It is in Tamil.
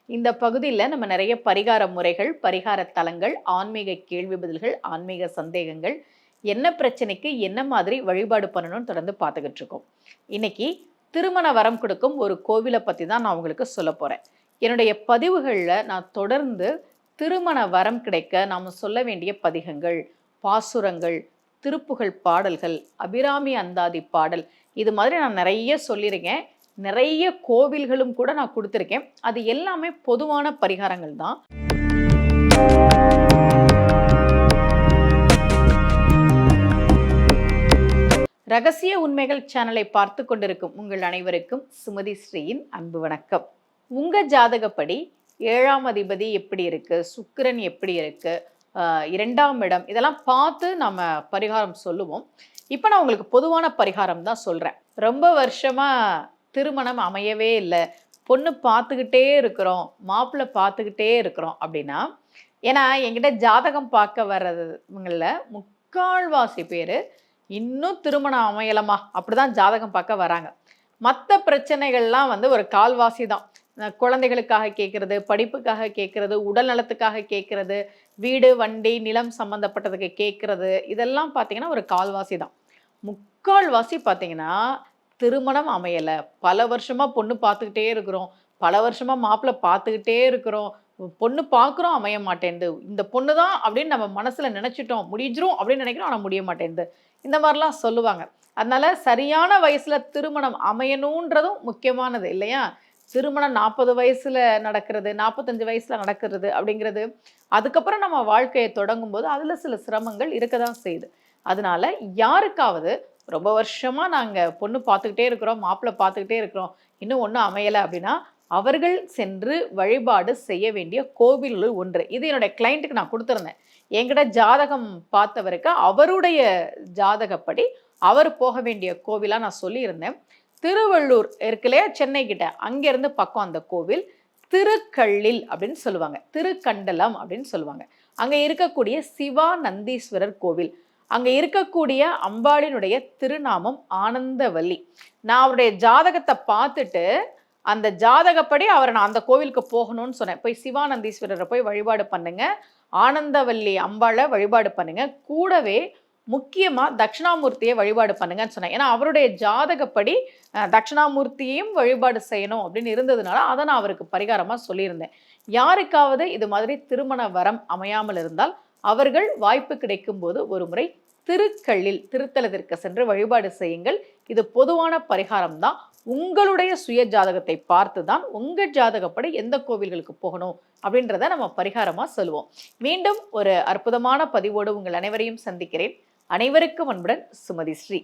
இந்த பகுதியில் நம்ம நிறைய பரிகார முறைகள், பரிகார தலங்கள், ஆன்மீக கேள்வி பதில்கள், ஆன்மீக சந்தேகங்கள், என்ன பிரச்சனைக்கு என்ன மாதிரி வழிபாடு பண்ணணும்னு தொடர்ந்து பார்த்துக்கிட்டு இருக்கோம். இன்னைக்கு திருமண வரம் கொடுக்கும் ஒரு கோவிலை பற்றி தான் நான் உங்களுக்கு சொல்ல போகிறேன். என்னுடைய பதிவுகளில் நான் தொடர்ந்து திருமண வரம் கிடைக்க நாம் சொல்ல வேண்டிய பதிகங்கள், பாசுரங்கள், திருப்புகழ் பாடல்கள், அபிராமி அந்தாதி பாடல், இது மாதிரி நான் நிறைய சொல்லியிருக்கேன். நிறைய கோவில்களும் கூட நான் கொடுத்துருக்கேன். அது எல்லாமே பொதுவான பரிகாரங்கள் தான். ரகசிய உண்மைகள் சேனலை பார்த்து கொண்டிருக்கும் உங்கள் அனைவருக்கும் சுமதி ஸ்ரீயின் அன்பு வணக்கம். உங்க ஜாதகப்படி 7ஆம் அதிபதி எப்படி இருக்கு, சுக்கிரன் எப்படி இருக்கு, 2ஆம் இடம், இதெல்லாம் பார்த்து நம்ம பரிகாரம் சொல்லுவோம். இப்போ நான் உங்களுக்கு பொதுவான பரிகாரம் தான் சொல்றேன். ரொம்ப வருஷமா திருமணம் அமையவே இல்லை, பொண்ணு பார்த்துக்கிட்டே இருக்கிறோம், மாப்பிள்ளை பார்த்துக்கிட்டே இருக்கிறோம் அப்படின்னா, ஏன்னா என்கிட்ட ஜாதகம் பார்க்க வர்றதுங்களில் முக்கால்வாசி பேர் இன்னும் திருமணம் அமையலமா அப்படிதான் ஜாதகம் பார்க்க வராங்க. மற்ற பிரச்சனைகள்லாம் ஒரு கால்வாசி தான். குழந்தைகளுக்காக கேட்கறது, படிப்புக்காக கேட்கறது, உடல் நலத்துக்காக கேட்கறது, வீடு வண்டி நிலம் சம்மந்தப்பட்டதுக்கு கேட்கறது, இதெல்லாம் பார்த்தீங்கன்னா ஒரு கால்வாசி தான். முக்கால்வாசி பார்த்தீங்கன்னா திருமணம் அமையலை, பல வருஷமாக பொண்ணு பார்த்துக்கிட்டே இருக்கிறோம், பல வருஷமாக மாப்பிள்ளை பார்த்துக்கிட்டே இருக்கிறோம், பொண்ணு பார்க்குறோம் அமைய மாட்டேங்குது, இந்த பொண்ணு தான் அப்படின்னு நம்ம மனசில் நினச்சிட்டோம், முடிஞ்சிரும் அப்படின்னு நினைக்கிறோம், ஆனால் முடிய மாட்டேங்குது, இந்த மாதிரிலாம் சொல்லுவாங்க. அதனால சரியான வயசில் திருமணம் அமையணுன்றதும் முக்கியமானது இல்லையா? திருமணம் 40 வயசில் நடக்கிறது, 45 வயசில் நடக்கிறது அப்படிங்கிறது, அதுக்கப்புறம் நம்ம வாழ்க்கையை தொடங்கும் போது அதில் சில சிரமங்கள் இருக்க தான் செய்யுது. அதனால யாருக்காவது ரொம்ப வருஷமாக நாங்கள் பொண்ணு பார்த்துக்கிட்டே இருக்கிறோம், மாப்பிள்ளை பார்த்துக்கிட்டே இருக்கிறோம், இன்னும் ஒன்றும் அமையலை அப்படின்னா, அவர்கள் சென்று வழிபாடு செய்ய வேண்டிய கோவில்கள் ஒன்று. இது என்னுடைய கிளைண்ட்டுக்கு நான் கொடுத்துருந்தேன். என்கிட்ட ஜாதகம் பார்த்தவருக்கு அவருடைய ஜாதகப்படி அவர் போக வேண்டிய கோவிலாக நான் சொல்லியிருந்தேன். திருவள்ளூர் இருக்குல்லையா, சென்னை கிட்ட, அங்கேருந்து பக்கம் அந்த கோவில் திருக்கள்ளில் அப்படின்னு சொல்லுவாங்க, திருக்கண்டலம் அப்படின்னு சொல்லுவாங்க. அங்கே இருக்கக்கூடிய சிவானந்தீஸ்வரர் கோவில், அங்கே இருக்கக்கூடிய அம்பாளினுடைய திருநாமம் ஆனந்தவல்லி. நான் அவருடைய ஜாதகத்தை பார்த்துட்டு அந்த ஜாதகப்படி அவரை நான் அந்த கோவிலுக்கு போகணும்னு சொன்னேன். போய் சிவானந்தீஸ்வரரை போய் வழிபாடு பண்ணுங்க, ஆனந்தவல்லி அம்பாளை வழிபாடு பண்ணுங்க, கூடவே முக்கியமாக தட்சிணாமூர்த்தியை வழிபாடு பண்ணுங்கன்னு சொன்னேன். ஏன்னா அவருடைய ஜாதகப்படி தட்சிணாமூர்த்தியையும் வழிபாடு செய்யணும் அப்படின்னு இருந்ததுனால அதை நான் அவருக்கு பரிகாரமாக சொல்லியிருந்தேன். யாருக்காவது இது மாதிரி திருமண வரம் அமையாமல் இருந்தால் அவர்கள் வாய்ப்பு கிடைக்கும் போது ஒரு முறை திருக்கள்ளில் திருத்தலத்திற்கு சென்று வழிபாடு செய்யுங்கள். இது பொதுவான பரிகாரம் தான். உங்களுடைய சுய ஜாதகத்தை பார்த்து தான் உங்கள் ஜாதகப்படி எந்த கோவில்களுக்கு போகணும் அப்படின்றத நம்ம பரிகாரமாக சொல்லுவோம். மீண்டும் ஒரு அற்புதமான பதிவோடு உங்கள் அனைவரையும் சந்திக்கிறேன். அனைவருக்கும் அன்புடன் சுமதி ஸ்ரீ.